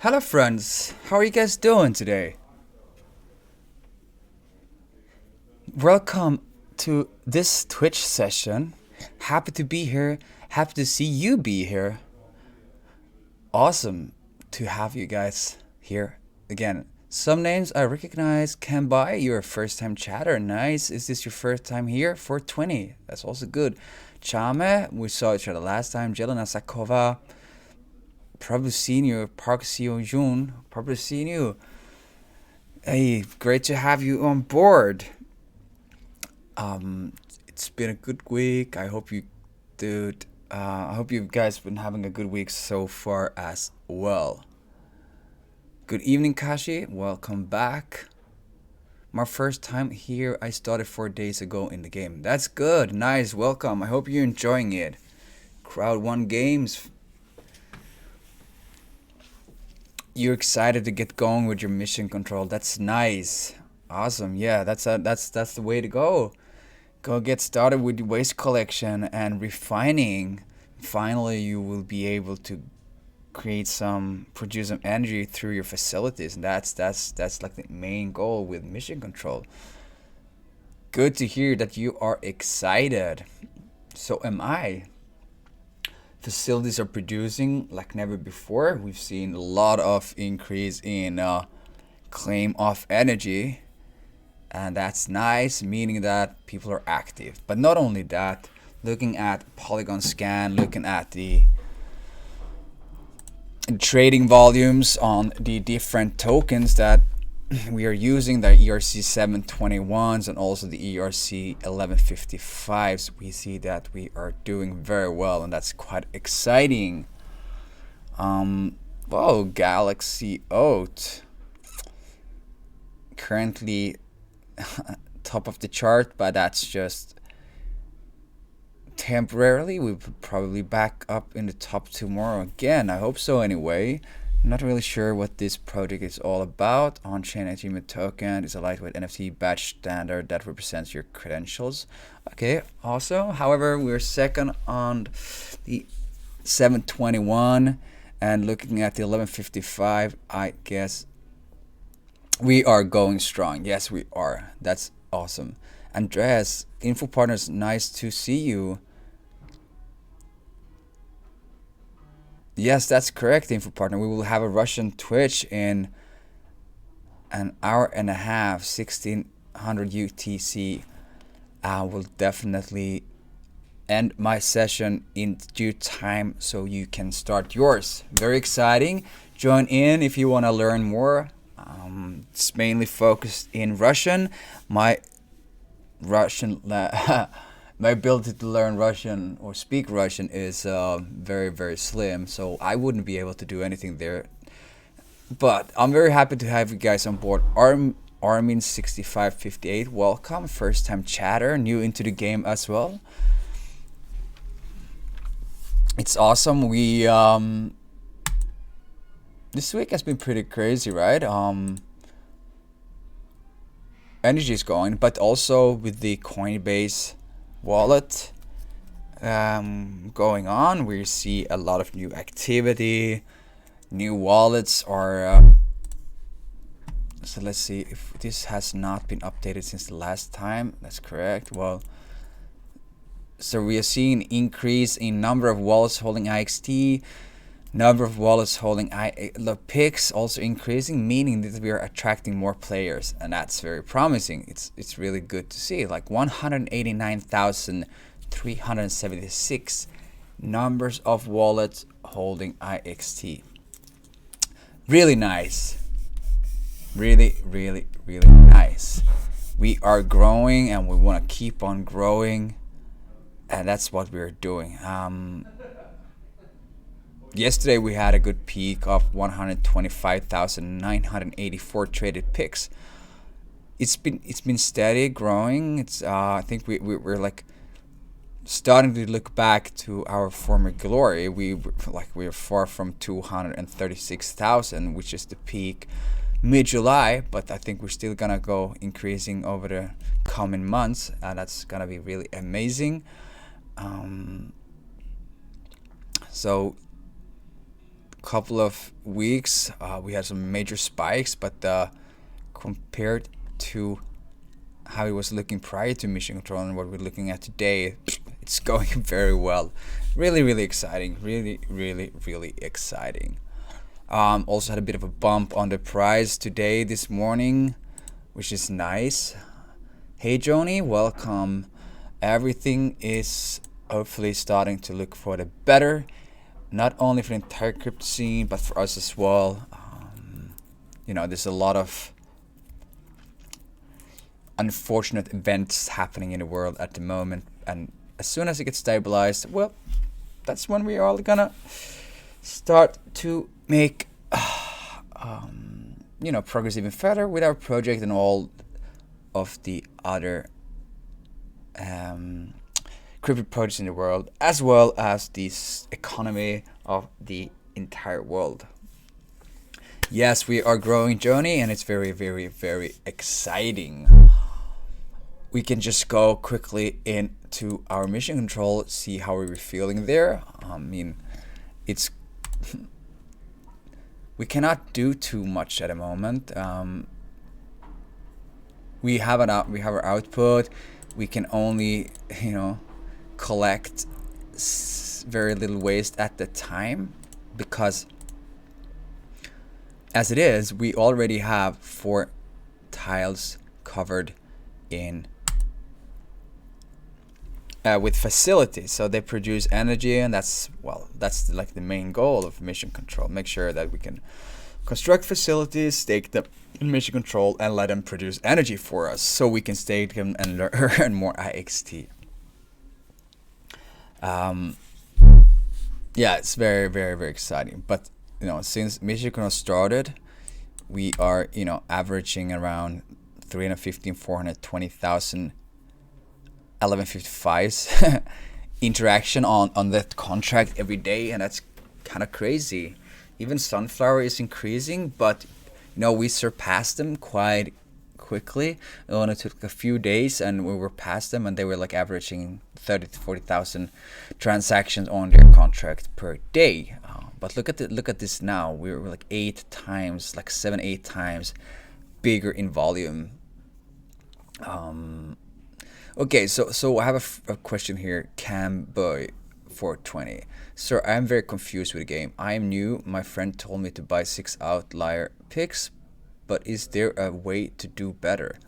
Hello friends, how are you guys doing today? Welcome to this Twitch session. Happy to be here, happy to see you be here. Awesome to have you guys here again. Some names I recognize. Kambai, you're a first time chatter. Nice. Is this your first time here? 420. That's also good. Chame, we saw each other last time. Jelena Sakova. Probably seen you. Park Seo Jun. Probably seen you. Hey, great to have you on board. It's been a good week. I hope you guys been having a good week so far as well. Good evening, Kashi. Welcome back. My first time here. I started 4 days ago in the game. That's good. Nice. Welcome. I hope you're enjoying it. Crowd One Games. You're excited to get going with your mission control. That's nice. Awesome. Yeah, that's the way to go. Go get started with the waste collection and refining. Finally, you will be able to produce some energy through your facilities, and that's like the main goal with mission control. Good to hear that you are excited. So am I. Facilities are producing like never before. We've seen a lot of increase in claim of energy, and that's nice, meaning that people are active. But not only that, looking at Polygon scan, looking at the trading volumes on the different tokens that we are using, the ERC 721s and also the ERC 1155s, we see that we are doing very well, and that's quite exciting. Whoa, Galaxy Oat currently top of the chart, but that's just temporarily. We'll probably back up in the top tomorrow again. I hope so anyway. I'm not really sure what this project is all about. On-chain achievement token is a lightweight NFT badge standard that represents your credentials. Okay, awesome. However, we're second on the 721, and looking at the 1155, I guess we are going strong. Yes, we are. That's awesome. Andreas, info partners, nice to see you. Yes, that's correct, info partner. We will have a Russian Twitch in an hour and a half, 1600 UTC. I will definitely end my session in due time so you can start yours. Very exciting. Join in if you want to learn more. It's mainly focused in Russian. My ability to learn Russian or speak Russian is very, very slim, so I wouldn't be able to do anything there. But I'm very happy to have you guys on board. Armin6558, welcome. First time chatter, new into the game as well. It's awesome. We this week has been pretty crazy, right? Energy is going, but also with the Coinbase wallet going on, we see a lot of new activity. New wallets are so let's see if this has not been updated since the last time. That's correct. Well, so we are seeing increase in number of wallets holding IXT, number of wallets holding the PIX also increasing, meaning that we are attracting more players, and that's very promising. It's really good to see. Like 189,376 numbers of wallets holding IXT. Really nice. Really, really, really nice. We are growing, and we want to keep on growing, and that's what we're doing. Yesterday we had a good peak of 125,984 traded picks. It's been steady growing. It's I think we're like starting to look back to our former glory. We're far from 236,000, which is the peak mid-July, but I think we're still gonna go increasing over the coming months, and that's gonna be really amazing. So couple of weeks we had some major spikes, but compared to how it was looking prior to mission control and what we're looking at today, it's going very well. Really exciting. Really exciting. Also had a bit of a bump on the price today, this morning, which is nice. Hey Joni, welcome. Everything is hopefully starting to look for the better, not only for the entire crypto scene, but for us as well. There's a lot of unfortunate events happening in the world at the moment, and as soon as it gets stabilized, well, that's when we are all gonna start to make progress even further with our project and all of the other crypto projects in the world, as well as this economy of the entire world. Yes, we are growing, Joni, and it's very exciting. We can just go quickly into our mission control, see how we were feeling there. It's we cannot do too much at the moment. We have our output. We can only collect very little waste at the time, because as it is, we already have 4 tiles covered in with facilities, so they produce energy, and that's like the main goal of mission control. Make sure that we can construct facilities, stake them in mission control, and let them produce energy for us, so we can stake them and earn more IXT. Yeah, it's very exciting. But since mission control started, we are averaging around 315,420,000 1155s interaction on that contract every day, and that's kind of crazy. Even Sunflower is increasing, but we surpassed them quite quickly. It only took a few days and we were past them, and they were like averaging 30,000 to 40,000 transactions on their contract per day. But look at this now. We're like 8 times, like 7-8 times bigger in volume. Okay, so I have a question here. Camboy 420. Sir, I am very confused with the game. I am new. My friend told me to buy 6 outlier picks, but is there a way to do better?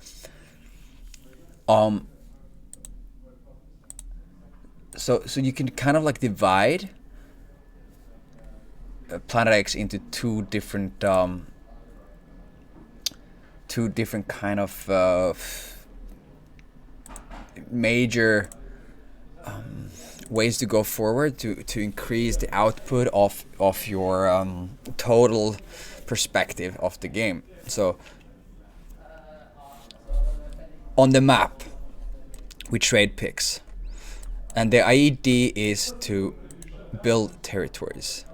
So you can kind of like divide Planet X into two different kind of major ways to go forward to increase the output of your total perspective of the game. So on the map we trade picks, and the idea is to build territories.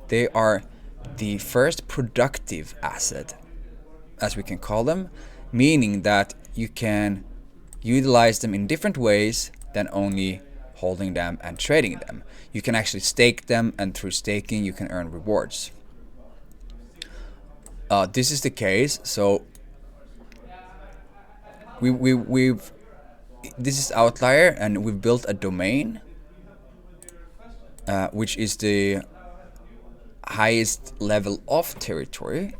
They are the first productive asset, as we can call them, meaning that you can utilize them in different ways than only holding them and trading them. You can actually stake them, and through staking you can earn rewards. This is the case. So this is outlier, and we've built a domain which is the highest level of territory,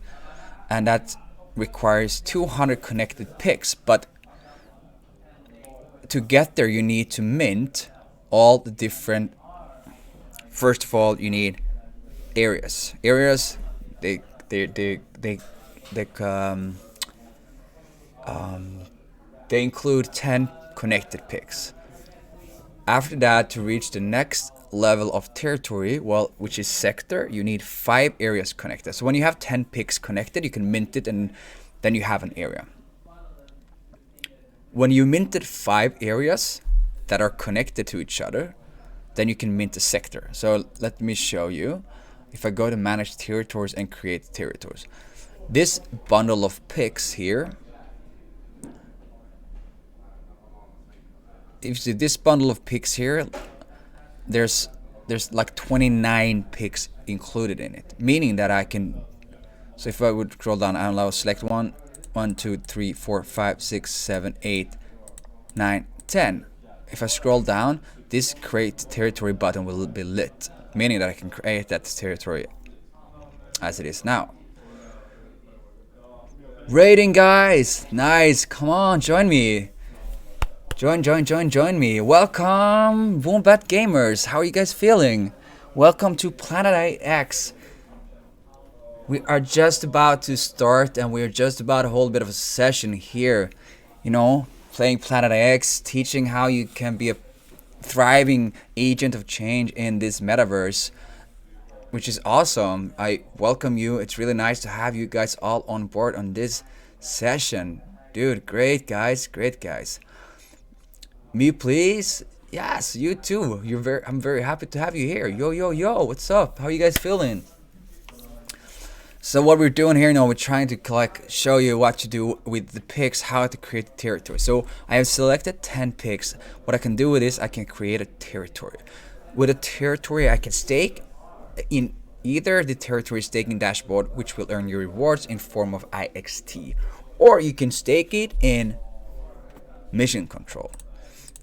and that requires 200 connected picks. But to get there, you need to mint all the different. First of all, you need areas. They include 10 connected picks. After that, to reach the next level of territory, which is sector, you need 5 areas connected. So when you have 10 picks connected, you can mint it, and then you have an area. When you minted 5 areas that are connected to each other, then you can mint a sector. So let me show you. If I go to manage territories and create territories, this bundle of picks here, if you see this bundle of picks here, there's there's like 29 picks included in it, meaning that I can. So if I would scroll down, I'll select 1, 2, 3, 4, 5, 6, 7, 8, 9, 10. If I scroll down, this create territory button will be lit, meaning that I can create that territory as it is now. Rating, guys, nice. Come on, join me. Join me. Welcome, Wombat Gamers. How are you guys feeling? Welcome to Planet X. We are just about to start, and we're just about to hold a bit of a session here. You know, playing Planet X, teaching how you can be a thriving agent of change in this metaverse, which is awesome. I welcome you. It's really nice to have you guys all on board on this session. Dude, great guys, great guys. Me please? Yes, you too. I'm very happy to have you here. Yo, what's up? How are you guys feeling? So what we're doing here now, we're trying to show you what to do with the picks, how to create a territory. So I have selected 10 picks. What I can do with this, I can create a territory. With a territory, I can stake in either the territory staking dashboard, which will earn you rewards in form of IXT, or you can stake it in mission control.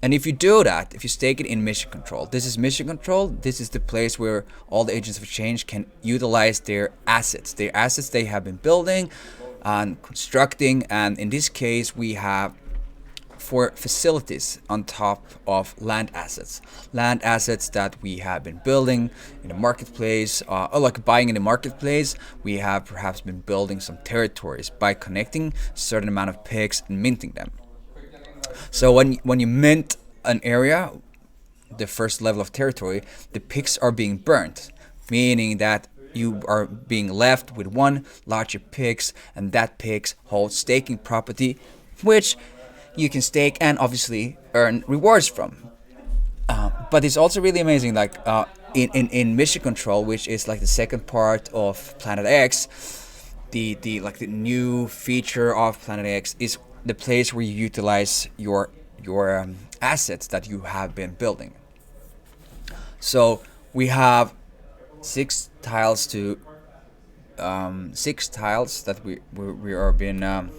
And if you do that, if you stake it in mission control, this is mission control. This is the place where all the agents of change can utilize their assets they have been building and constructing. And in this case, we have 4 facilities on top of land assets that we have been building in the marketplace, or like buying in the marketplace. We have perhaps been building some territories by connecting a certain amount of picks and minting them. So when you mint an area, the first level of territory, the picks are being burnt, meaning that you are being left with one larger picks, and that picks holds staking property, which you can stake and obviously earn rewards from. But it's also really amazing, like in mission control, which is like the second part of Planet X, the new feature of Planet X is the place where you utilize your assets that you have been building. So we have 6 tiles that we are being.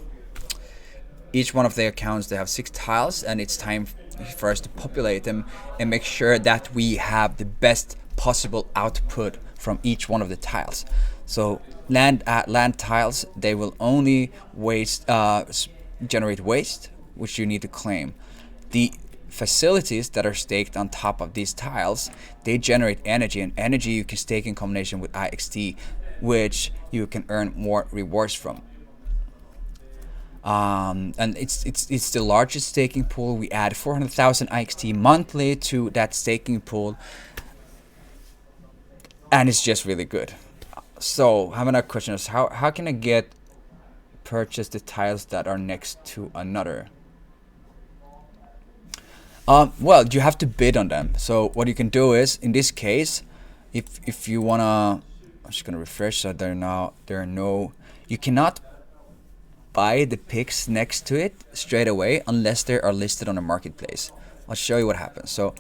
Each one of the accounts, they have 6 tiles, and it's time for us to populate them and make sure that we have the best possible output from each one of the tiles. So land tiles, they will only generate waste, which you need to claim. The facilities that are staked on top of these tiles, they generate energy, and energy you can stake in combination with IXT, which you can earn more rewards from. And it's the largest staking pool. We add 400,000 IXT monthly to that staking pool, and it's just really good. So I have another question: is how can I purchase the tiles that are next to another? Well, you have to bid on them. So what you can do is, in this case, if you wanna, I'm just gonna refresh. So there are no. You cannot buy the picks next to it straight away unless they are listed on the marketplace. I'll show you what happens. So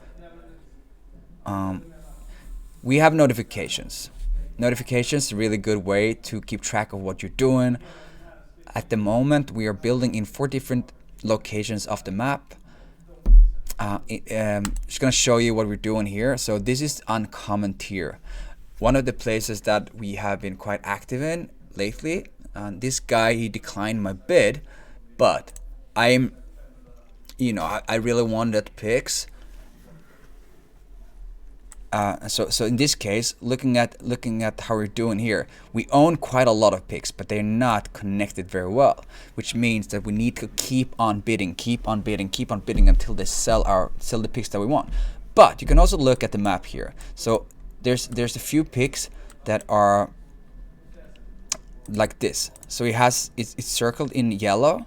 we have notifications. Notifications is a really good way to keep track of what you're doing. At the moment, we are building in 4 different locations of the map. Just gonna show you what we're doing here. So this is uncommon tier, one of the places that we have been quite active in lately. This guy, he declined my bid, but I really wanted picks. So in this case, looking at how we're doing here, we own quite a lot of picks, but they're not connected very well, which means that we need to keep on bidding until they sell the picks that we want. But you can also look at the map here. So there's a few picks that are like this. So it's circled in yellow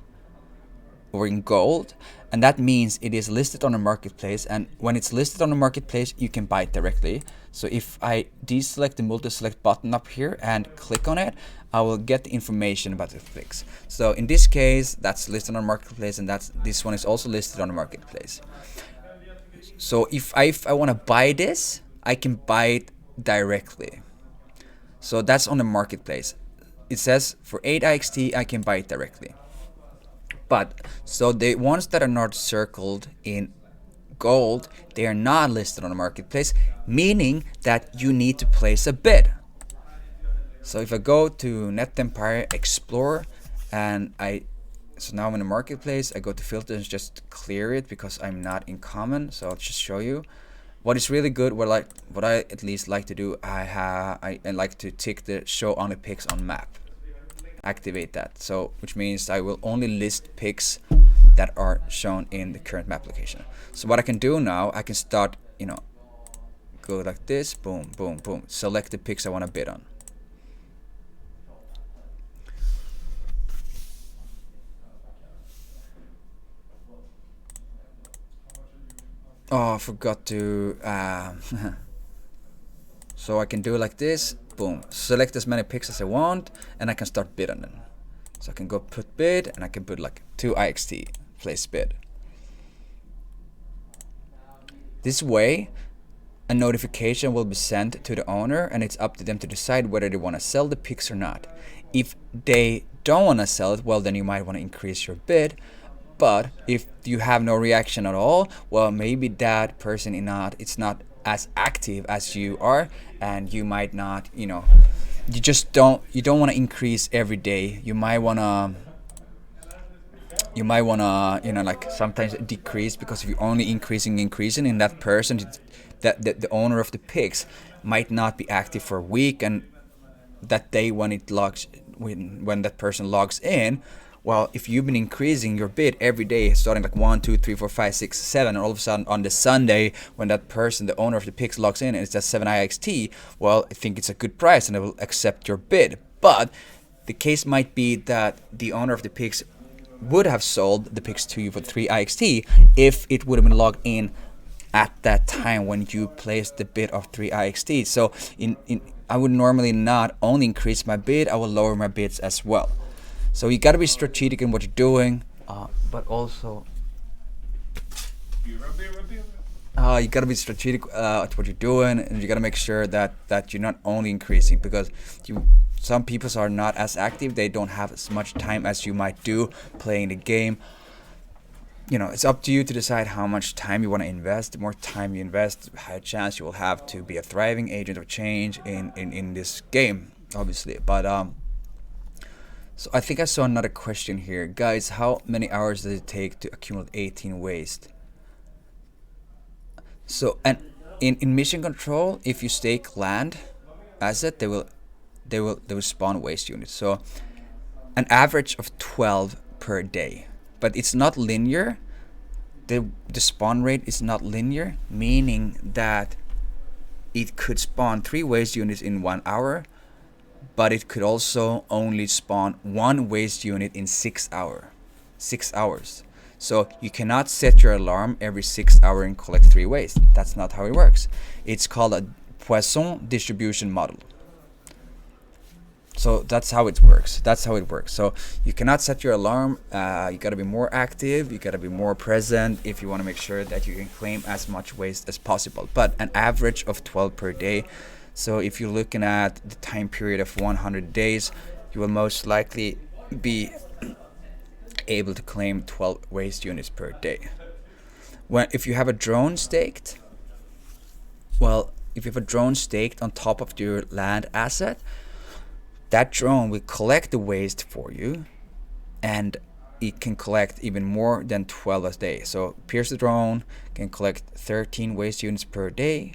or in gold, and that means it is listed on the marketplace. And when it's listed on the marketplace, you can buy it directly. So if I deselect the multi-select button up here and click on it, I will get the information about the picks. So in this case, that's listed on the marketplace, and this one is also listed on the marketplace. So if I want to buy this, I can buy it directly. So that's on the marketplace. It says for 8 IXT I can buy it directly. But so the ones that are not circled in gold, they are not listed on the marketplace, meaning that you need to place a bid. So if I go to Net Empire Explorer and so now I'm in the marketplace, I go to filters, just clear it because I'm not in common. So I'll just show you what is really good. What I at least like to do, I like to tick the show only pics on map, activate that. So which means I will only list pics that are shown in the current map location. So what I can do now, I can start, go like this, boom, boom, boom, select the pics I want to bid on. Oh, I forgot to, so I can do it like this, boom, select as many pics as I want, and I can start bid on them. So I can go put bid, and I can put like 2 IXT, place bid. This way, a notification will be sent to the owner, and it's up to them to decide whether they want to sell the pics or not. If they don't want to sell it, well, then you might want to increase your bid. But if you have no reaction at all, well, maybe that person it's not as active as you are, and you might not, you don't want to increase every day. You might want to, like sometimes decrease, because if you're only increasing, and that person, that the owner of the pics might not be active for a week, and that day when that person logs in, well, if you've been increasing your bid every day, starting like 1, 2, 3, 4, 5, 6, 7, and all of a sudden on the Sunday when that person, the owner of the pics, logs in and it's just 7 IXT, well, I think it's a good price and I will accept your bid. But the case might be that the owner of the pics would have sold the pics to you for 3 IXT if it would have been logged in at that time when you placed the bid of 3 IXT. So I would normally not only increase my bid, I will lower my bids as well. So you got to be strategic in what you're doing, but also you got to be strategic at what you're doing, and you got to make sure that you're not only increasing, because some people are not as active. They don't have as much time as you might do playing the game. It's up to you to decide how much time you want to invest. The more time you invest, the higher chance you will have to be a thriving agent of change in this game, obviously. But so I think I saw another question here. Guys, how many hours does it take to accumulate 18 waste? So, and in mission control, if you stake land asset, they will spawn waste units. So an average of 12 per day. But it's not linear. The spawn rate is not linear, meaning that it could spawn 3 waste units in 1 hour, but it could also only spawn 1 waste unit in 6 hours. So you cannot set your alarm every 6 hours and collect 3 waste. That's not how it works. It's called a Poisson distribution model. So that's how it works. So you cannot set your alarm. You got to be more active. You got to be more present if you want to make sure that you can claim as much waste as possible. But an average of 12 per day. So if you're looking at the time period of 100 days, you will most likely be able to claim 12 waste units per day. If you have a drone staked, on top of your land asset, that drone will collect the waste for you, and it can collect even more than 12 a day. So Pierce the drone can collect 13 waste units per day,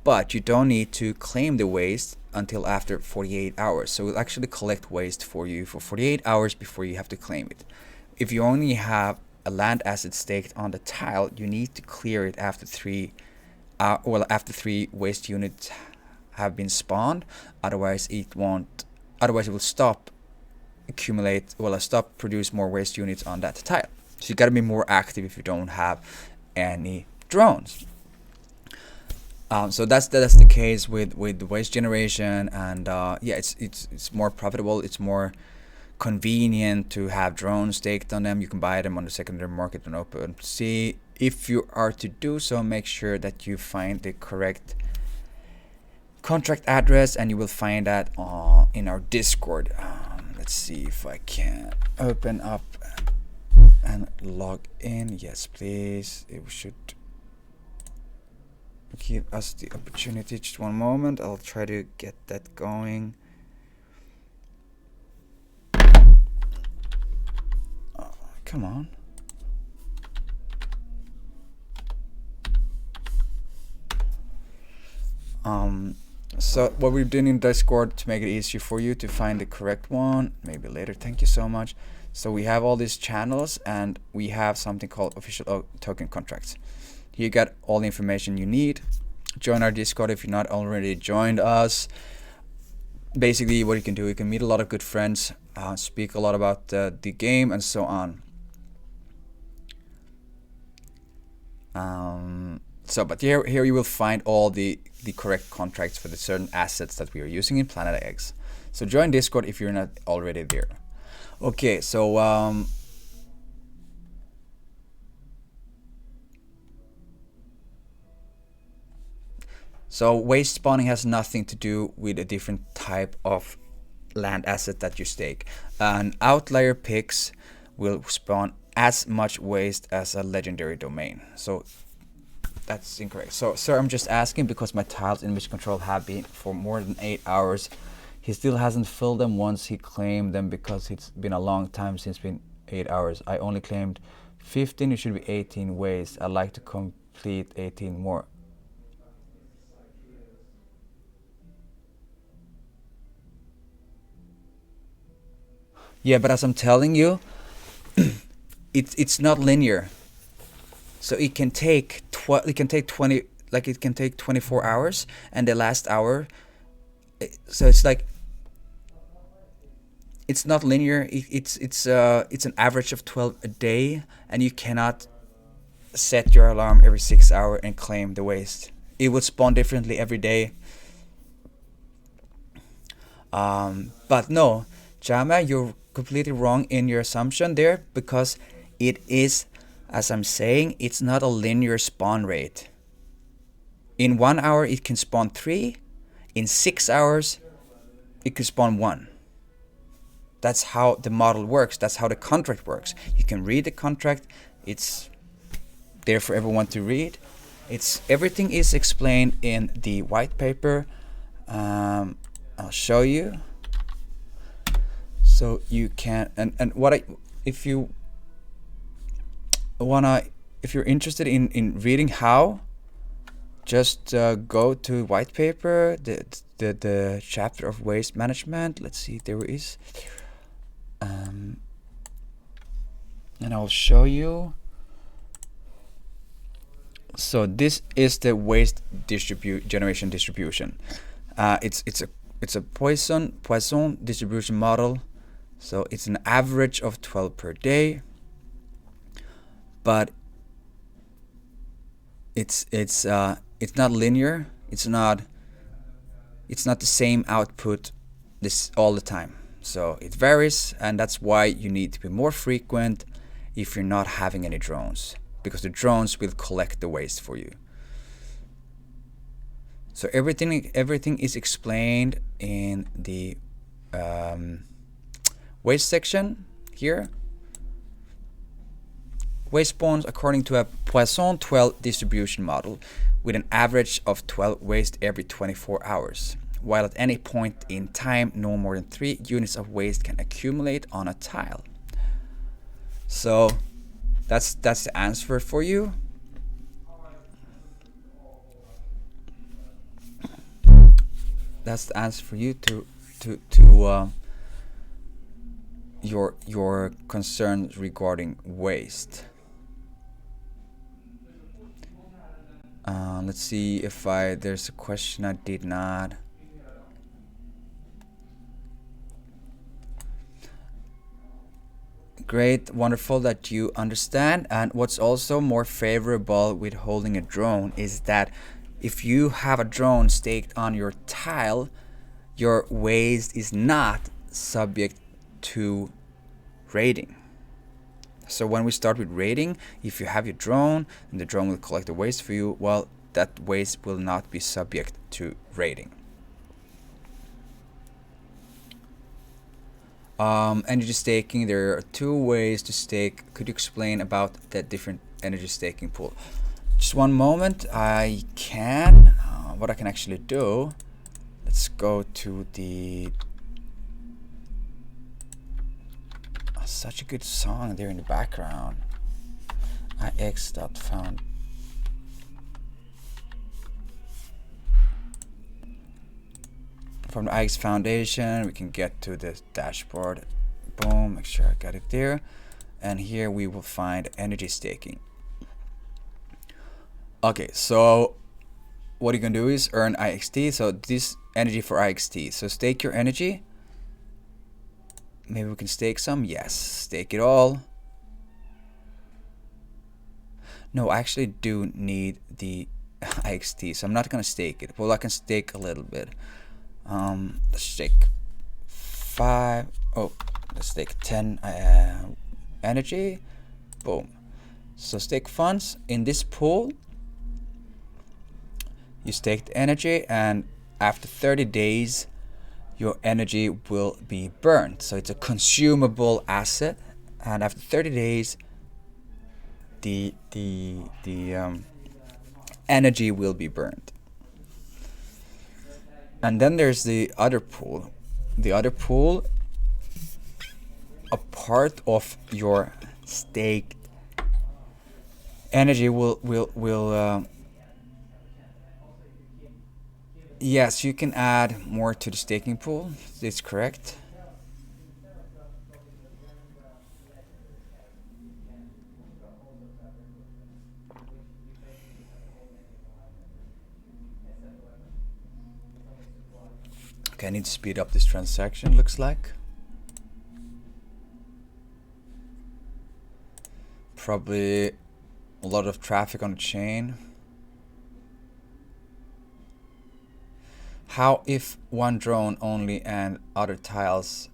but you don't need to claim the waste until after 48 hours. So we'll actually collect waste for you for 48 hours before you have to claim it. If you only have a land asset staked on the tile, you need to clear it after 3 waste units have been spawned. Otherwise it will stop produce more waste units on that tile. So you got to be more active if you don't have any drones. So that's the case with the waste generation, and it's more profitable. It's more convenient to have drones staked on them. You can buy them on the secondary market on OpenSea. If you are to do so, make sure that you find the correct contract address, and you will find that in our Discord. Let's see if I can open up and log in. Yes, please. It should give us the opportunity. Just one moment. I'll try to get that going. Come on. So what we're doing in Discord to make it easier for you to find the correct one, maybe later, thank you so much. So we have all these channels, and we have something called official token contracts. Here you got all the information you need. Join our Discord if you're not already joined us. Basically what you can do, you can meet a lot of good friends, speak a lot about the game and so on. But here you will find all the correct contracts for the certain assets that we are using in Planet X. So join Discord if you're not already there. Okay, so waste spawning has nothing to do with a different type of land asset that you stake. An outlier picks will spawn as much waste as a legendary domain. So that's incorrect. So sir, I'm just asking because my tiles in mission control have been for more than 8 hours. He still hasn't filled them once he claimed them because it's been a long time since been 8 hours. I only claimed 15, it should be 18 waste. I'd like to complete 18 more. Yeah, but as I'm telling you, it's not linear. So it can take 24 hours, and the last hour. So it's like it's not linear. It's an average of 12 a day, and you cannot set your alarm every 6 hours and claim the waste. It will spawn differently every day. But no, Jama, you're completely wrong in your assumption there, because it is, as I'm saying, it's not a linear spawn rate. In 1 hour it can spawn 3, in 6 hours it can spawn 1. That's how the model works, that's how the contract works. You can read the contract, it's there for everyone to read. Everything is explained in the white paper. I'll show you. So you can, if you're interested in reading how, just go to white paper, the chapter of waste management. Let's see, there is, and I'll show you. So this is the waste generation distribution. It's a Poisson distribution model. So it's an average of 12 per day, but it's not linear. It's not the same output all the time. So it varies, and that's why you need to be more frequent if you're not having any drones, because the drones will collect the waste for you. So everything is explained in the waste section here. Waste spawns according to a Poisson 12 distribution model with an average of 12 waste every 24 hours, while at any point in time no more than 3 units of waste can accumulate on a tile. So that's the answer for you. That's the answer for you to your concerns regarding waste. Let's see if there's a question I did not. Great, wonderful that you understand. And what's also more favorable with holding a drone is that if you have a drone staked on your tile, your waste is not subject to rating. So when we start with rating, if you have your drone and the drone will collect the waste for you, well, that waste will not be subject to rating. Energy staking, there are two ways to stake. Could you explain about the different energy staking pool? Just one moment. I can. What I can actually do, let's go to the such a good song there in the background. ix.found. From the IX Foundation, we can get to the dashboard. Boom, make sure I got it there. And here we will find energy staking. Okay, so what you can do is earn IXT. So this energy for IXT. So stake your energy. Maybe we can stake some. Yes, stake it all. No, I actually do need the IXT, so I'm not gonna stake it. Well, I can stake a little bit. Let's stake 5. Oh, let's stake 10 energy. Boom. So stake funds in this pool. You stake the energy, and after 30 days, your energy will be burned. So it's a consumable asset, and after 30 days, the energy will be burned. And then there's the other pool. The other pool, a part of your staked energy will yes, you can add more to the staking pool. That's correct. Okay, I need to speed up this transaction, looks like. Probably a lot of traffic on the chain. How if one drone only and other tiles?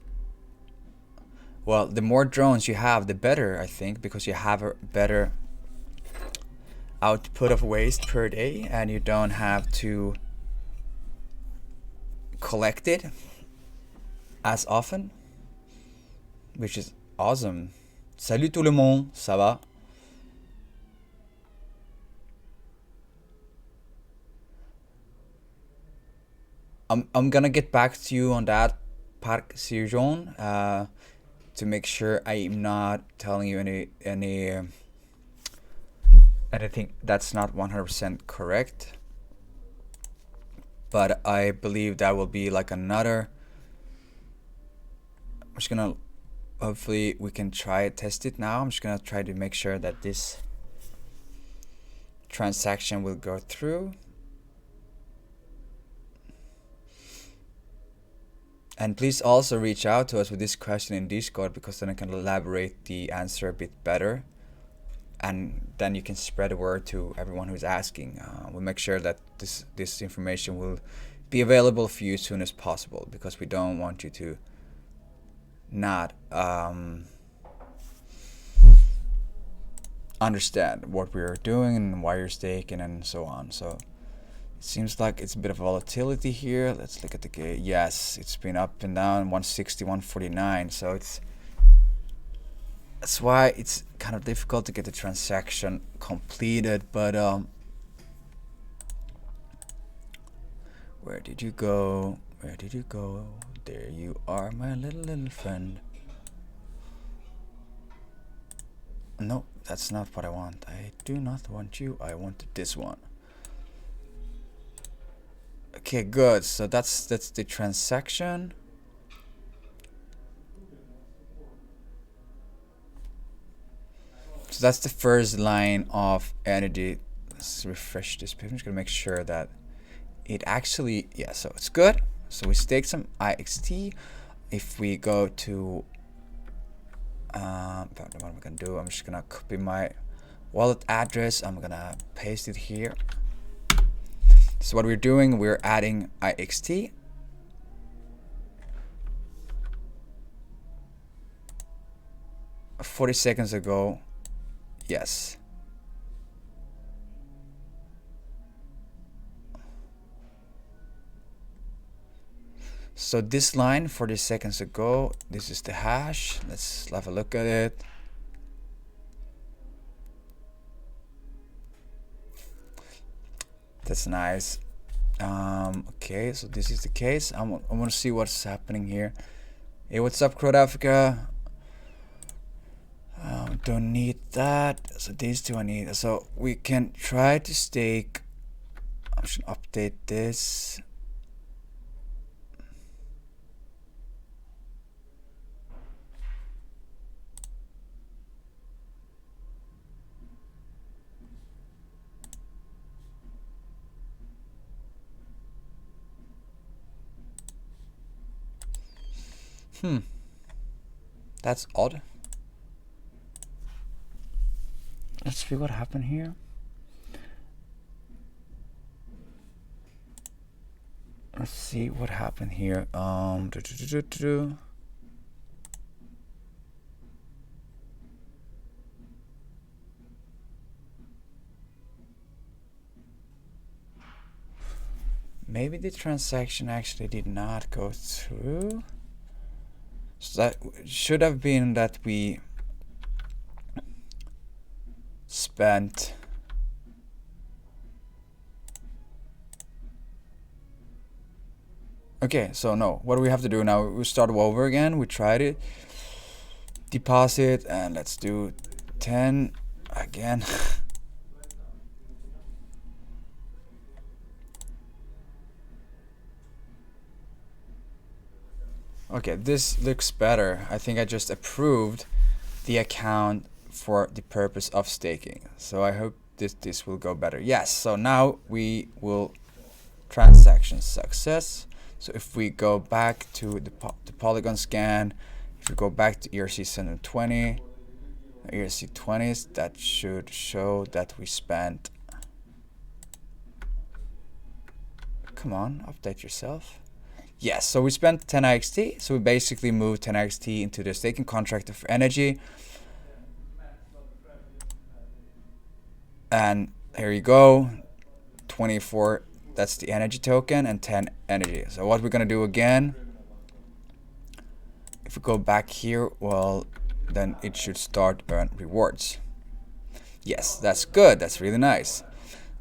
Well, the more drones you have, the better, I think, because you have a better output of waste per day, and you don't have to collect it as often, which is awesome. Salut tout le monde, ça va? I'm gonna get back to you on that, Park Sirjon, to make sure I'm not telling you anything that's not 100% correct. But I believe that will be like another. I'm just gonna, hopefully we can try it, test it now. I'm just gonna try to make sure that this transaction will go through. And please also reach out to us with this question in Discord, because then I can elaborate the answer a bit better. And then you can spread the word to everyone who's asking. We'll make sure that this information will be available for you as soon as possible, because we don't want you to not understand what we're doing and why you're staking and so on. So it seems like it's a bit of volatility here. Let's look at the gate. Yes, it's been up and down, 160, 149. So that's why it's kind of difficult to get the transaction completed. But where did you go? Where did you go? There you are, my little friend. No, that's not what I want. I do not want you. I want this one. Okay, good. So that's the transaction. So that's the first line of energy. Let's refresh this page. I'm just gonna make sure that it actually, yeah, so it's good. So we stake some IXT. If we go to what am I gonna do? I'm just gonna copy my wallet address. I'm gonna paste it here. So what we're doing, we're adding IXT. "40 seconds ago, yes." So this line 40 seconds ago, this is the hash. Let's have a look at it. That's nice. Okay, so this is the case. I want to see what's happening here. Hey, what's up, Crowd Africa? Don't need that. So these two I need. So we can try to stake. I should update this. That's odd. Let's see what happened here. Let's see what happened here. Maybe the transaction actually did not go through. So that should have been that we spent okay, so no, what do we have to do now? We start over again. We tried it, deposit, and let's do 10 again. Okay, this looks better. I think I just approved the account for the purpose of staking. So I hope this will go better. Yes, so now we will transaction success. So if we go back to the Polygon scan, if we go back to ERC720, ERC20s, that should show that we spent. Come on, update yourself. Yes, so we spent 10 IXT. So we basically moved 10 IXT into the staking contract of energy. And here you go, 24, that's the energy token, and 10 energy. So what we're gonna do again, if we go back here, well, then it should start earn rewards. Yes, that's good, that's really nice.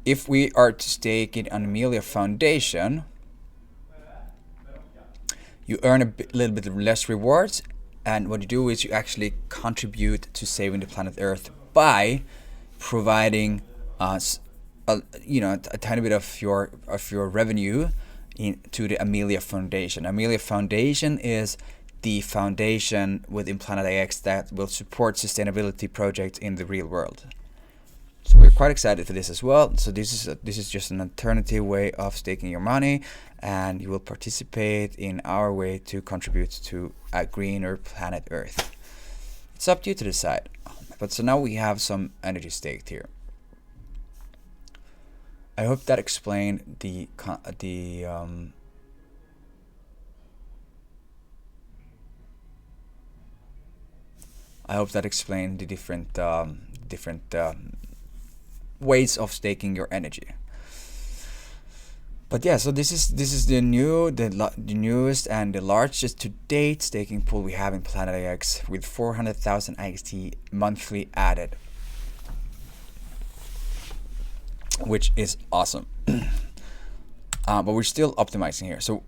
If we are to stake it on Amelia Foundation, you earn a little bit less rewards, and what you do is you actually contribute to saving the planet Earth by providing us, a tiny bit of your revenue to the Amelia Foundation. Amelia Foundation is the foundation within Planet IX that will support sustainability projects in the real world. So we're quite excited for this as well. So this is just an alternative way of staking your money, and you will participate in our way to contribute to a greener planet Earth. It's up to you to decide. But so now we have some energy staked here. I hope that explained I hope that explained the different ways of staking your energy. But yeah, so this is the newest and the largest to date staking pool we have in Planet IX, with 400,000 IXT monthly added, which is awesome. But we're still optimizing here. So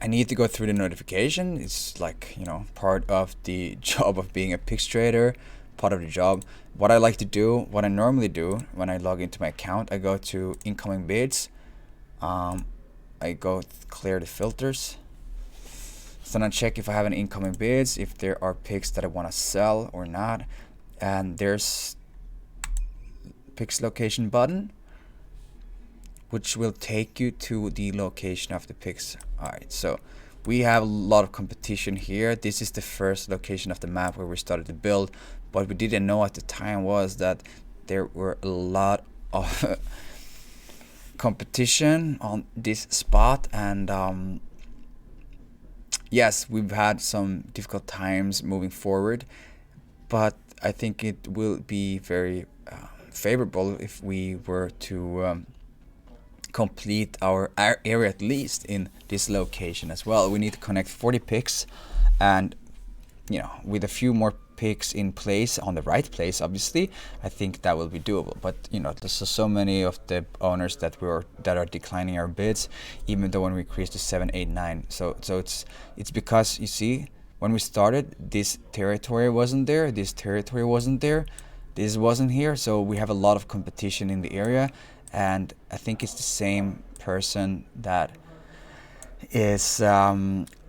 I need to go through the notification. It's like, part of the job of being a PIX trader, part of the job. What I like to do, what I normally do when I log into my account, I go to incoming bids. I go clear the filters. So then I check if I have any incoming bids, if there are PIX that I want to sell or not. And there's PIX location button, which will take you to the location of the PIX. Alright, so we have a lot of competition here. This is the first location of the map where we started to build. What we didn't know at the time was that there were a lot of competition on this spot, and yes, we've had some difficult times moving forward, but I think it will be very favorable if we were to complete our area at least in this location as well. We need to connect 40 picks, and you know, with a few more picks in place on the right place, obviously, I think that will be doable. But you know, there's so many of the owners that are declining our bids, even though when we increase to 7, 8, 9. So it's because, you see, when we started, this territory wasn't there, this territory wasn't there, this wasn't here, so we have a lot of competition in the area. And I think it's the same person that is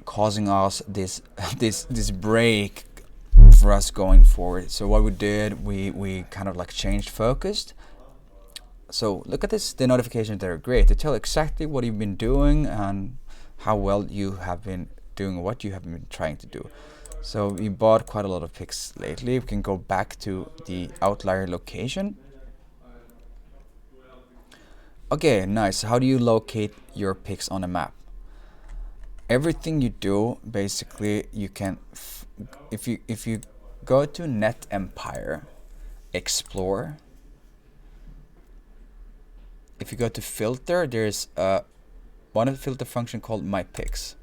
causing us this break for us going forward. So what we did, we kind of like changed focus. So look at this, the notifications, they're great. They tell exactly what you've been doing and how well you have been doing what you have been trying to do. So we bought quite a lot of picks lately. We can go back to the outlier location. Okay, nice. How do you locate your picks on a map? Everything you do, basically, you can, if you go to Net Empire, explore. If you go to filter, there's one of the filter function called My Picks.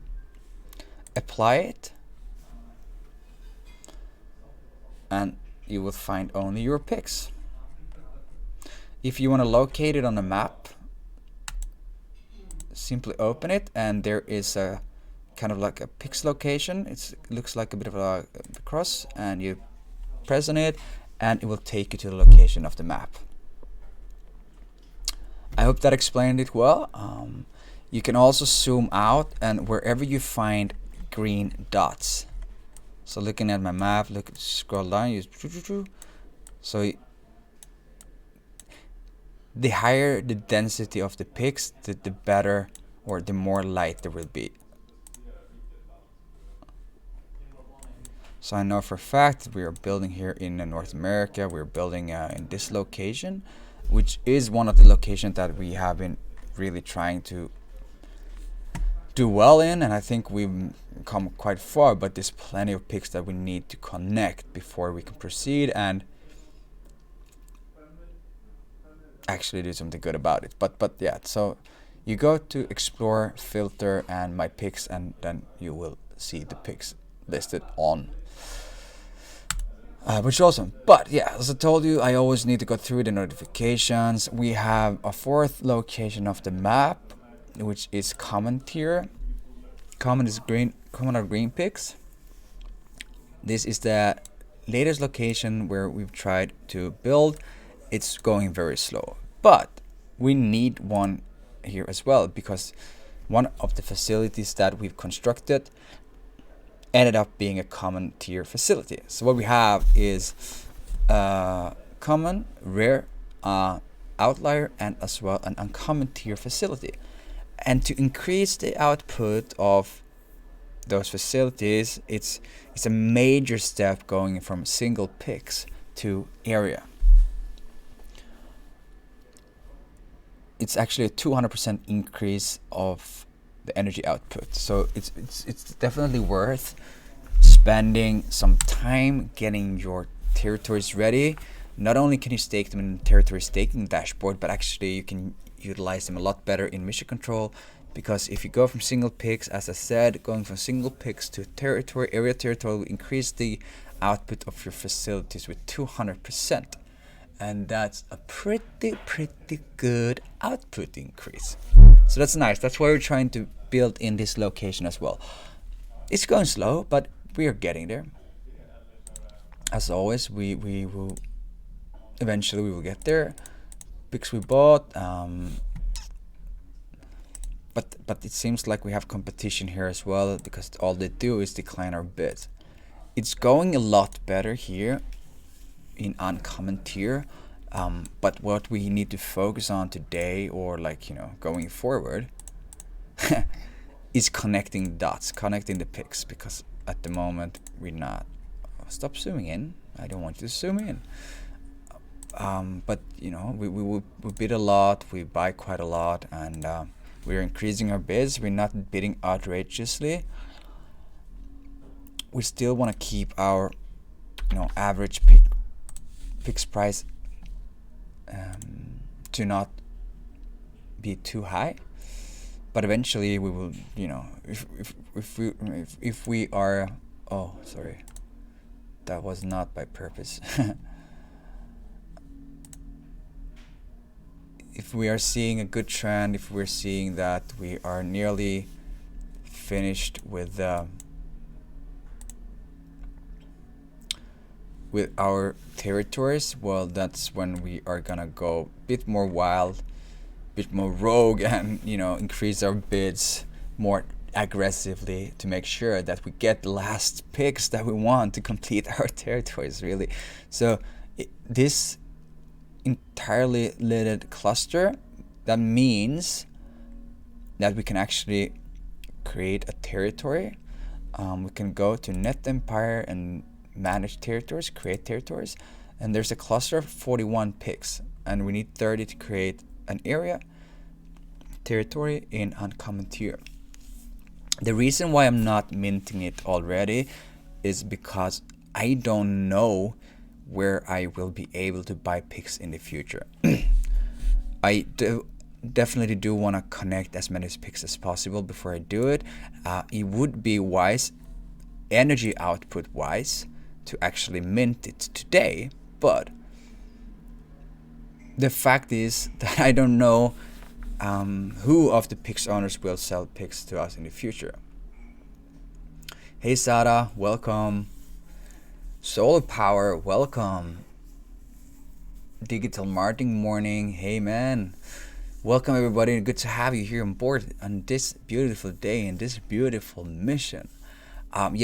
Apply it, and you will find only your picks. If you want to locate it on a map, simply open it, and there is a kind of like a picks location. It looks like a bit of a cross, and you press on it, and it will take you to the location of the map. I hope that explained it well. You can also zoom out, and wherever you find green dots. So looking at my map, scroll down, so the higher the density of the picks, the better, or the more light there will be. So I know for a fact we are building here in North America. We're building in this location, which is one of the locations that we have been really trying to do well in, and I think we've come quite far, but there's plenty of picks that we need to connect before we can proceed and actually do something good about it. But yeah, so you go to explore, filter, and My Picks, and then you will see the picks listed on, which is awesome. But yeah, as I told you, I always need to go through the notifications. We have a fourth location of the map, which is common tier. Common is green. Common are green picks. This is the latest location where we've tried to build. It's going very slow, but we need one here as well, because one of the facilities that we've constructed ended up being a common tier facility. So what we have is common, rare, outlier, and as well an uncommon tier facility. And to increase the output of those facilities, it's a major step going from single picks to area. It's actually a 200% increase of the energy output. So it's definitely worth spending some time getting your territories ready. Not only can you stake them in the territory staking dashboard, but actually you can utilize them a lot better in mission control, because if you go from single picks, as I said, going from single picks to area territory will increase the output of your facilities with 200%. And that's a pretty good output increase. So that's nice. That's why we're trying to build in this location as well. It's going slow, but we are getting there. As always, we will eventually we will get there. Picks we bought, but it seems like we have competition here as well, because all they do is decline our bids. It's going a lot better here in uncommon tier, but what we need to focus on today, or like, you know, going forward, is connecting dots, connecting the picks, because at the moment we're not. Stop zooming in. I don't want you to zoom in. But you know, we bid a lot, we buy quite a lot, and we're increasing our bids. We're not bidding outrageously. We still want to keep our, you know, average picks price to not be too high, but eventually we will, if we are, oh sorry, that was not by purpose. If we are seeing a good trend, if we're seeing that we are nearly finished with our territories, well, that's when we are gonna go a bit more wild, bit more rogue, and increase our bids more aggressively to make sure that we get the last picks that we want to complete our territories, really. So this entirely lidded cluster, that means that we can actually create a territory. We can go to Net Empire and manage territories, create territories, and there's a cluster of 41 picks, and we need 30 to create an area territory in uncommon tier. The reason why I'm not minting it already is because I don't know where I will be able to buy picks in the future. I definitely do want to connect as many picks as possible before I do it. It would be wise, energy output wise, to actually mint it today, but the fact is that I don't know who of the picks owners will sell picks to us in the future. Hey Sada, welcome. Solar Power, welcome. Digital Marketing Morning, hey man. Welcome everybody, good to have you here on board on this beautiful day and this beautiful mission.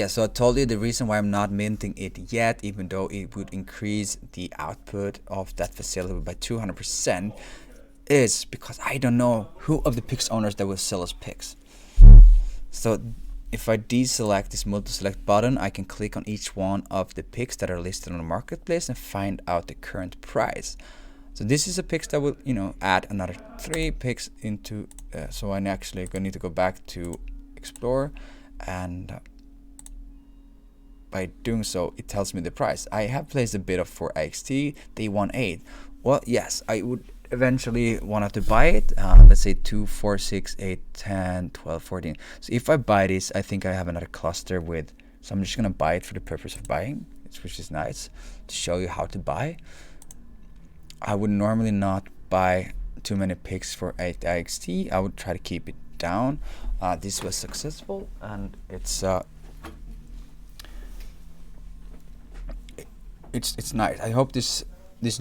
So I told you the reason why I'm not minting it yet, even though it would increase the output of that facility by 200%, is because I don't know who of the picks owners that will sell us picks. So if I deselect this multi-select button, I can click on each one of the picks that are listed on the marketplace and find out the current price. So this is a picks that will, add another 3 picks into. So I'm actually going to need to go back to Explore, and by doing so, it tells me the price. I have placed a bid of for IXT, day 1.8. Well, yes, I would eventually wanted to buy it. Let's say 2, 4, 6, 8, 10, 12, 14. So if I buy this, I think I have another cluster with. So I'm just gonna buy it for the purpose of buying, which is nice to show you how to buy. I would normally not buy too many picks for 8 IXT. I would try to keep it down. This was successful, and it's nice. I hope this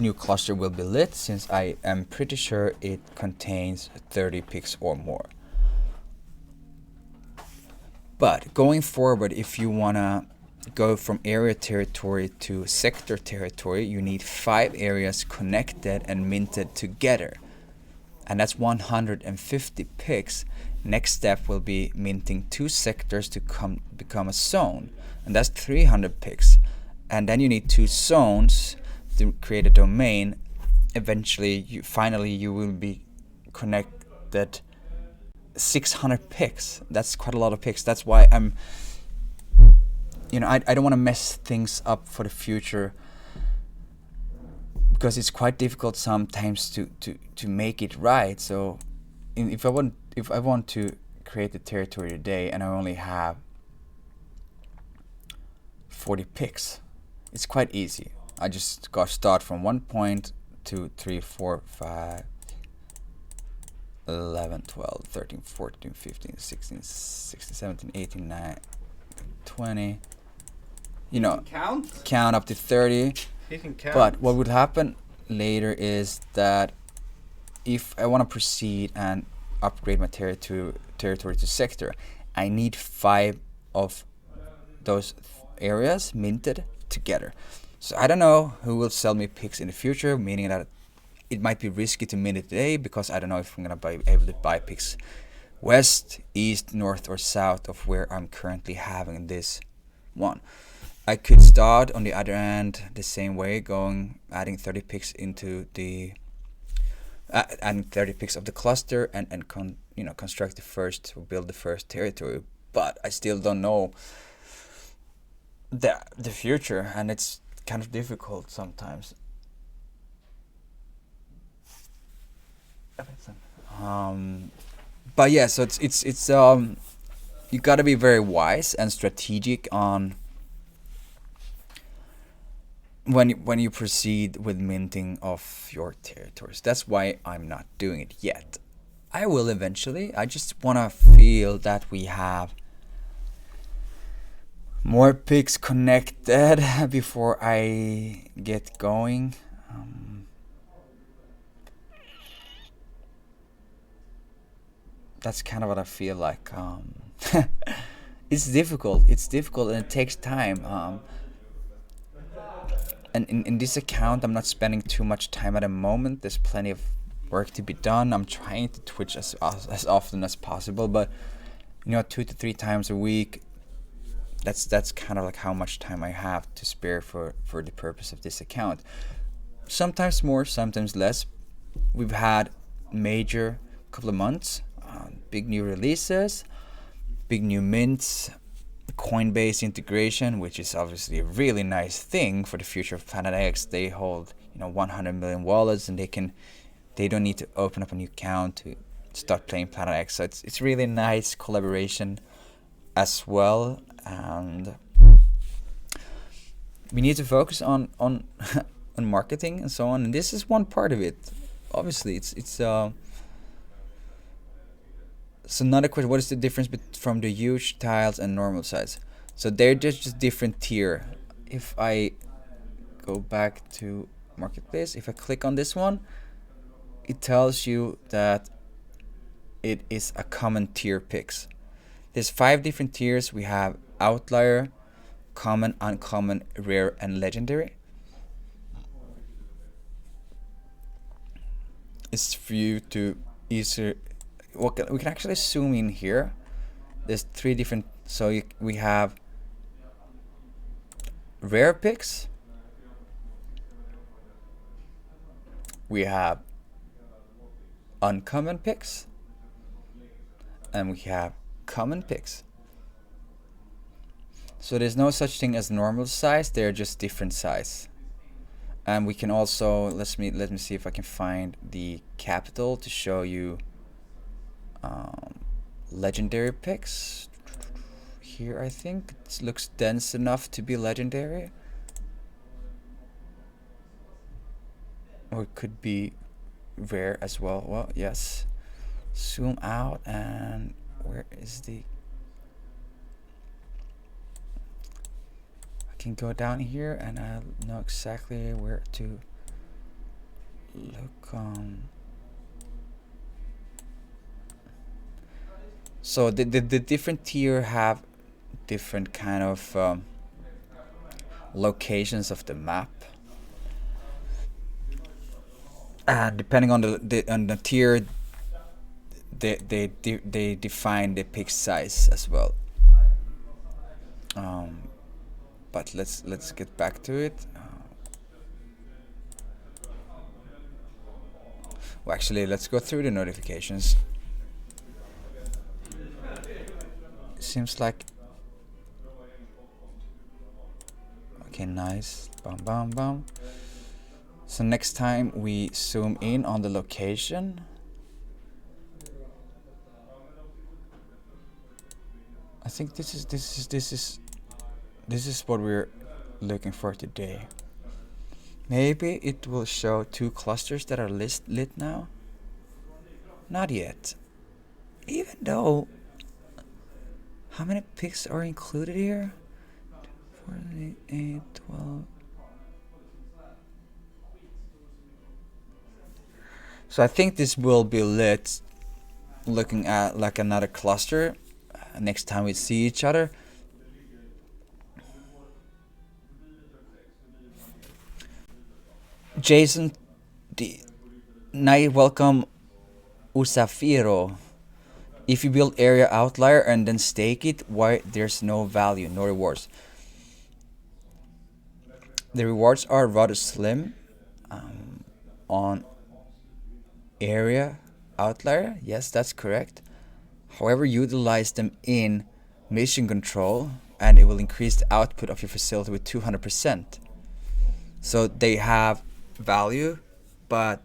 new cluster will be lit, since I am pretty sure it contains 30 picks or more. But going forward, if you wanna go from area territory to sector territory, you need 5 areas connected and minted together, and that's 150 picks. Next step will be minting 2 sectors to become a zone, and that's 300 picks. And then you need 2 zones to create a domain. Eventually, you will be connected 600 picks. That's quite a lot of picks. That's why I'm, I don't want to mess things up for the future, because it's quite difficult sometimes to make it right. So if I want to create the territory today and I only have 40 picks, it's quite easy. I just got start from 1 point, 2, 3, 4, 5, 11, 12, 13, 14, 15, 16, 16, 17, 18, 19, 20. Count up to 30. You can count. But what would happen later is that if I want to proceed and upgrade my territory to sector, I need 5 of those areas minted together. So I don't know who will sell me picks in the future, meaning that it might be risky to mint it today, because I don't know if I'm going to be able to buy picks west, east, north, or south of where I'm currently having this one. I could start on the other end the same way, adding 30 picks into the adding 30 picks of the cluster and construct build the first territory. But I still don't know the future, and it's kind of difficult sometimes. But yeah, so it's you gotta be very wise and strategic on when you proceed with minting of your territories. That's why I'm not doing it yet. I will eventually. I just wanna feel that we have more pigs connected before I get going. That's kind of what I feel like. It's difficult. It's difficult and it takes time. And in this account, I'm not spending too much time at the moment. There's plenty of work to be done. I'm trying to Twitch as often as possible, but 2 to 3 times a week. That's kind of like how much time I have to spare for the purpose of this account. Sometimes more, sometimes less. We've had major couple of months, big new releases, big new mints, Coinbase integration, which is obviously a really nice thing for the future of Planet X. They hold 100 million wallets, and they don't need to open up a new account to start playing Planet X. So it's really nice collaboration as well, and we need to focus on on marketing and so on. And this is one part of it. Obviously, it's so another question: what is the difference from the huge tiles and normal size? So they're just different tier. If I go back to marketplace, if I click on this one, it tells you that it is a common tier picks. There's 5 different tiers. We have outlier, common, uncommon, rare, and legendary. It's for you to easier. We can actually zoom in here. There's 3 different. So we have rare picks. We have uncommon picks, and we have common picks. So there's no such thing as normal size. They're just different size. And we can also let me see if I can find the capital to show you legendary picks. Here, I think it looks dense enough to be legendary, or it could be rare as well. Well, yes. Zoom out, and where is the? I can go down here, and I know exactly where to look. So the different tier have different kind of locations of the map, and depending on the tier, they define the pick size as well. But let's get back to it. Well, actually, let's go through the notifications. Seems like okay, nice. Bam, bam, bam. So next time we zoom in on the location, I think this is what we're looking for today. Maybe it will show 2 clusters that are lit now. Not yet. Even though, how many picks are included here? 48, 12. So I think this will be lit, looking at like another cluster next time we see each other. Jason, welcome Usafiro. If you build area outlier and then stake it, why there's no value, no rewards? The rewards are rather slim on area outlier. Yes, that's correct. However, utilize them in mission control, and it will increase the output of your facility with 200%. So they have value, but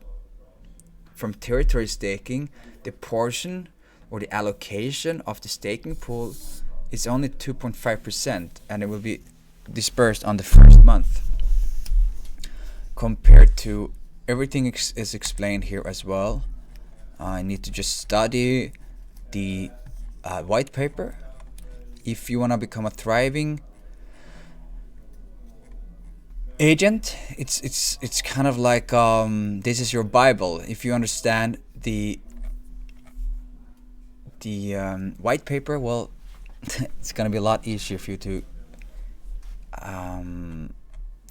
from territory staking, the portion or the allocation of the staking pool is only 2.5%, and it will be dispersed on the first month. Compared to everything is explained here as well. I need to just study the white paper. If you want to become a thriving agent, it's kind of like this is your Bible. If you understand the white paper, well, it's gonna be a lot easier for you to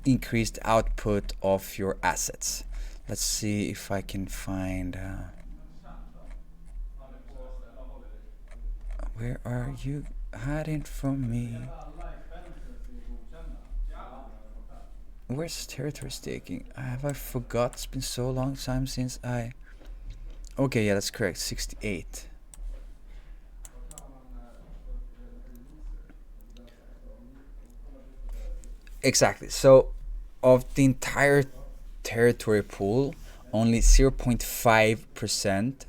increase the output of your assets. Let's see if I can find where are you hiding from me? Where's territory staking? Have I forgot? It's been so long time since I... Okay, yeah, that's correct. 68. Exactly. So, of the entire territory pool, only 0.5%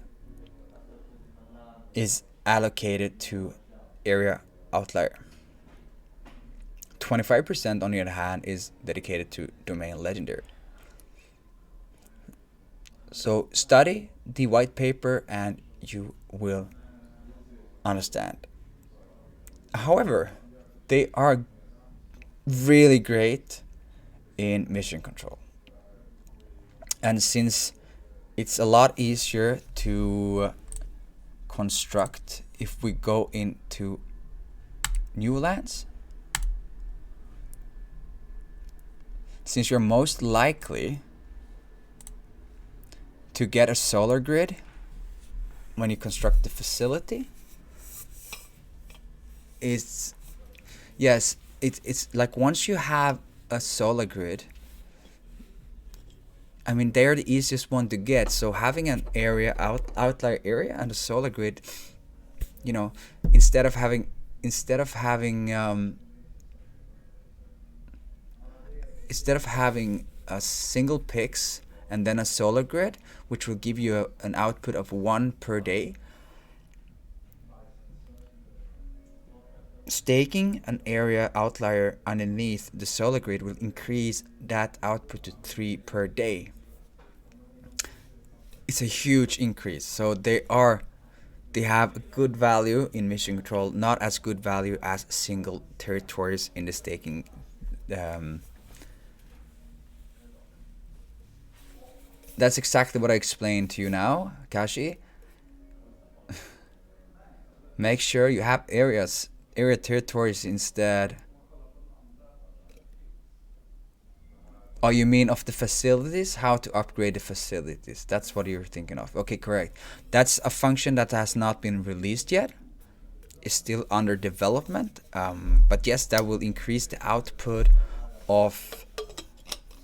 is allocated to area outlier. 25% on the other hand is dedicated to domain legendary. So study the white paper and you will understand. However, they are really great in mission control. And since it's a lot easier to construct if we go into new lands, since you're most likely to get a solar grid when you construct the facility, it's like once you have a solar grid, I mean, they're the easiest one to get. So having an area outlier area and a solar grid, you know, instead of having a single pix and then a solar grid, which will give you an output of 1 per day, staking an area outlier underneath the solar grid will increase that output to 3 per day. It's a huge increase. So they have a good value in mission control, not as good value as single territories in the staking. That's exactly what I explained to you now, Kashi. Make sure you have area territories instead. Oh, you mean of the facilities? How to upgrade the facilities? That's what you're thinking of. Okay, correct. That's a function that has not been released yet. It's still under development. But yes, that will increase the output of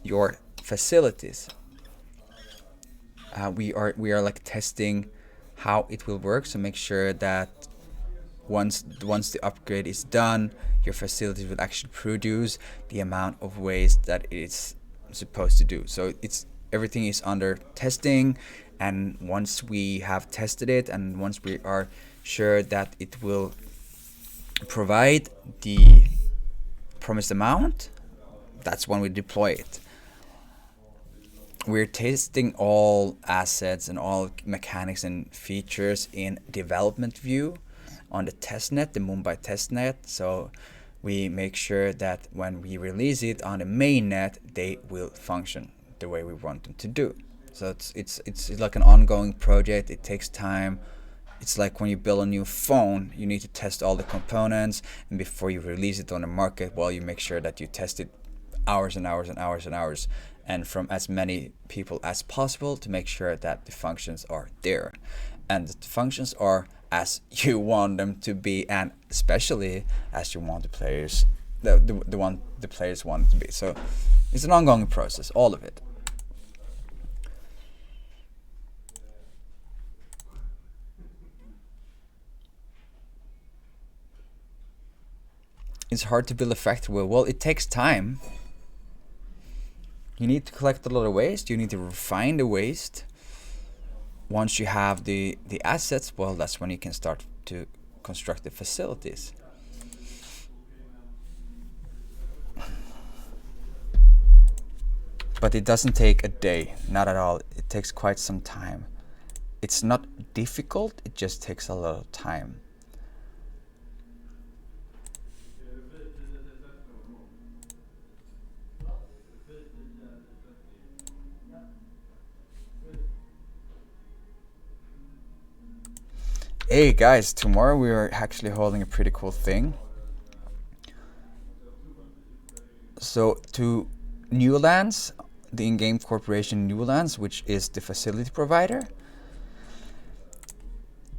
your facilities. We are like testing how it will work. So make sure that once the upgrade is done, your facilities will actually produce the amount of waste that it's supposed to do. So everything is under testing, and once we have tested it and once we are sure that it will provide the promised amount, that's when we deploy it. We're testing all assets and all mechanics and features in development view on the testnet, the Mumbai testnet. So we make sure that when we release it on the mainnet, they will function the way we want them to do. So it's like an ongoing project. It takes time. It's like when you build a new phone, you need to test all the components, and before you release it on the market, well, you make sure that you test it hours and hours and hours and hours, and from as many people as possible to make sure that the functions are there, and the functions are as you want them to be, and especially as you want the players want it to be. So it's an ongoing process, all of it. It's hard to build a factory. Well, it takes time. You need to collect a lot of waste. You need to refine the waste. once you have the assets, well, that's when you can start to construct the facilities. But it doesn't take a day, not at all. It takes quite some time. It's not difficult, it just takes a lot of time. Hey guys, tomorrow we are actually holding a pretty cool thing. So to Newlands, the in-game corporation Newlands, which is the facility provider,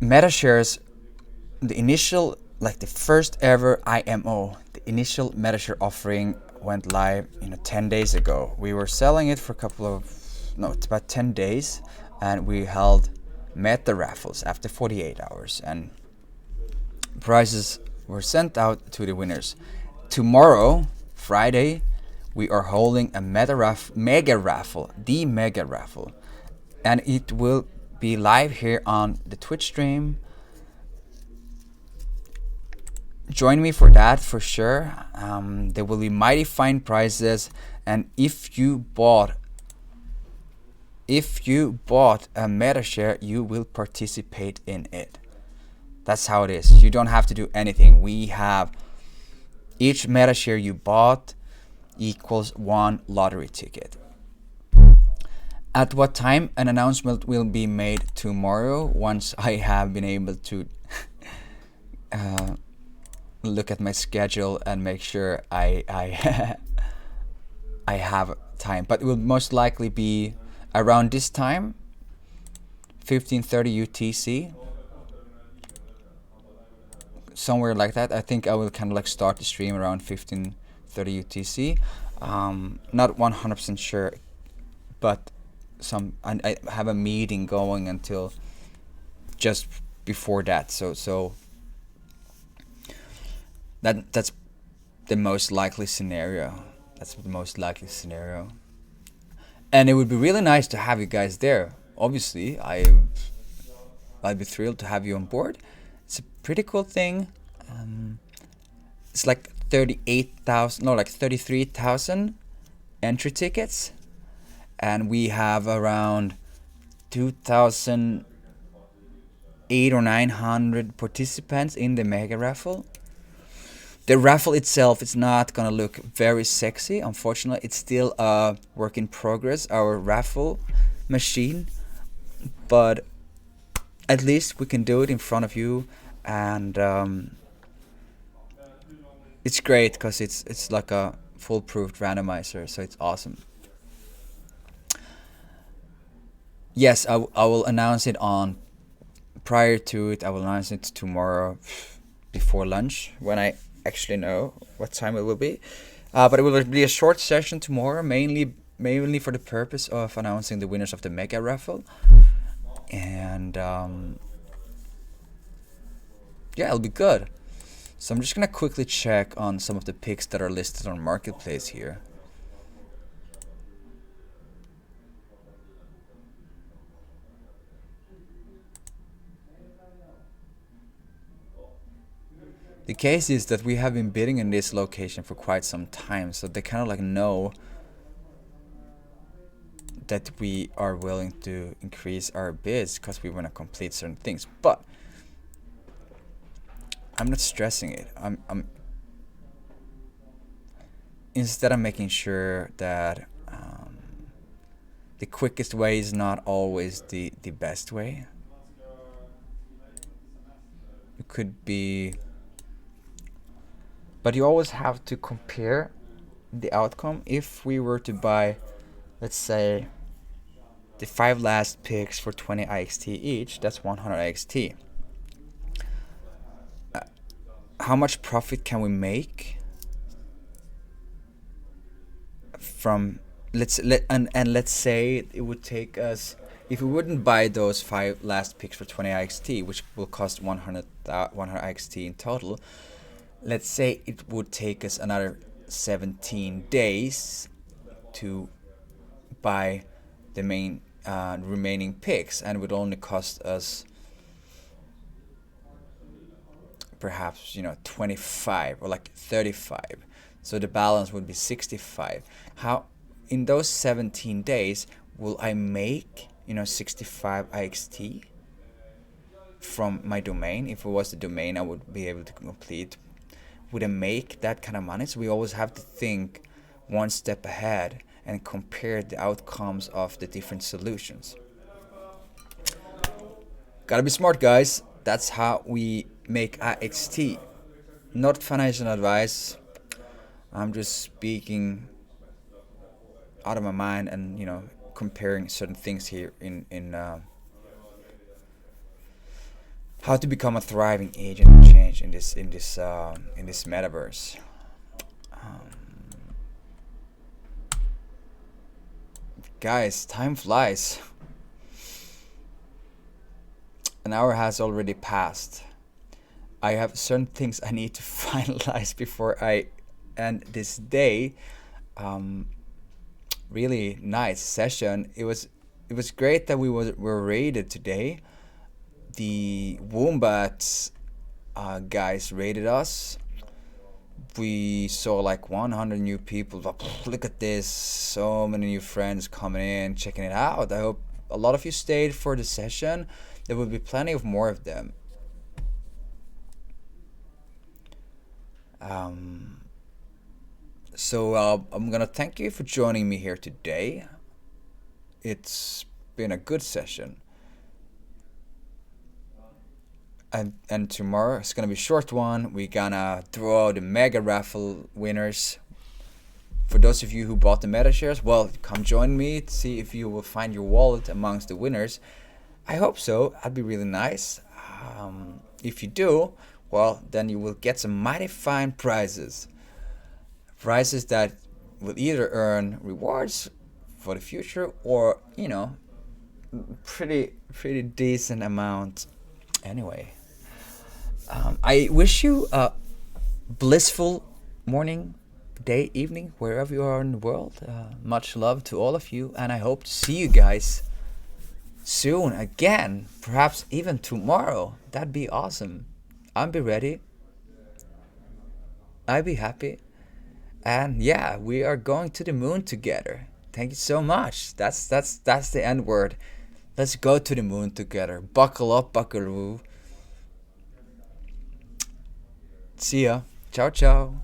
MetaShares, the initial, like the first ever IMO, the initial MetaShare offering went live 10 days ago. We were selling it for it's about 10 days, and we held meta raffles after 48 hours, and prizes were sent out to the winners. Tomorrow, Friday, we are holding a mega raffle, the mega raffle, and it will be live here on the Twitch stream. Join me for that for sure. There will be mighty fine prizes, and if you bought a MetaShare, you will participate in it. That's how it is. You don't have to do anything. We have each MetaShare you bought equals one lottery ticket. At what time? An announcement will be made tomorrow once I have been able to look at my schedule and make sure I I have time. But it will most likely be around this time, 15:30 UTC, somewhere like that. I think I will kind of like start the stream around 15:30 UTC. Not 100% sure, but I have a meeting going until just before that. So that's the most likely scenario. And it would be really nice to have you guys there. Obviously, I'd be thrilled to have you on board. It's a pretty cool thing. It's like 33,000 entry tickets, and we have around 2,800 or 900 participants in the mega raffle. The raffle itself is not gonna look very sexy, unfortunately. It's still a work in progress, our raffle machine, but at least we can do it in front of you, and it's great because it's like a foolproof randomizer, so it's awesome. Yes, I will announce it prior to it. I will announce it tomorrow before lunch when I actually know what time it will be. But it will be a short session tomorrow, mainly for the purpose of announcing the winners of the mega raffle. And yeah, it'll be good. So I'm just gonna quickly check on some of the picks that are listed on Marketplace here. The case is that we have been bidding in this location for quite some time, so they kind of like know that we are willing to increase our bids because we want to complete certain things. But I'm not stressing it. Instead, I'm making sure that the quickest way is not always the best way. It could be, but you always have to compare the outcome. If we were to buy, let's say, the 5 last picks for 20 IXT each, that's 100 IXT. How much profit can we make from let's say it would take us, if we wouldn't buy those 5 last picks for 20 IXT, which will cost 100 IXT in total, let's say it would take us another 17 days to buy the main remaining picks, and it would only cost us perhaps 25 or like 35, so the balance would be 65. How in those 17 days will I make 65 IXT from my domain? If it was the domain I would be able to complete, would I make that kind of money? So we always have to think one step ahead and compare the outcomes of the different solutions. Gotta be smart, guys. That's how we make IXT. Not financial advice. I'm just speaking out of my mind and comparing certain things here in how to become a thriving agent of change in this metaverse. Guys, time flies. An hour has already passed. I have certain things I need to finalize before I end this day. Really nice session. It was great that we were rated today. The Wombat guys rated us. We saw like 100 new people. Look at this, so many new friends coming in, checking it out. I hope a lot of you stayed for the session. There will be plenty of more of them. So I'm gonna thank you for joining me here today. It's been a good session. And tomorrow it's gonna be a short one. We're gonna throw out the mega raffle winners. For those of you who bought the meta shares, well, come join me to see if you will find your wallet amongst the winners. I hope so. That'd be really nice. If you do, well, then you will get some mighty fine prizes. Prizes that will either earn rewards for the future or, pretty decent amount anyway. I wish you a blissful morning, day, evening, wherever you are in the world. Much love to all of you, and I hope to see you guys soon again, perhaps even tomorrow. That'd be awesome. I'll be ready. I'll be happy. And yeah, we are going to the moon together. Thank you so much. That's the end word. Let's go to the moon together. Buckle up, buckaroo. See ya. Ciao, ciao.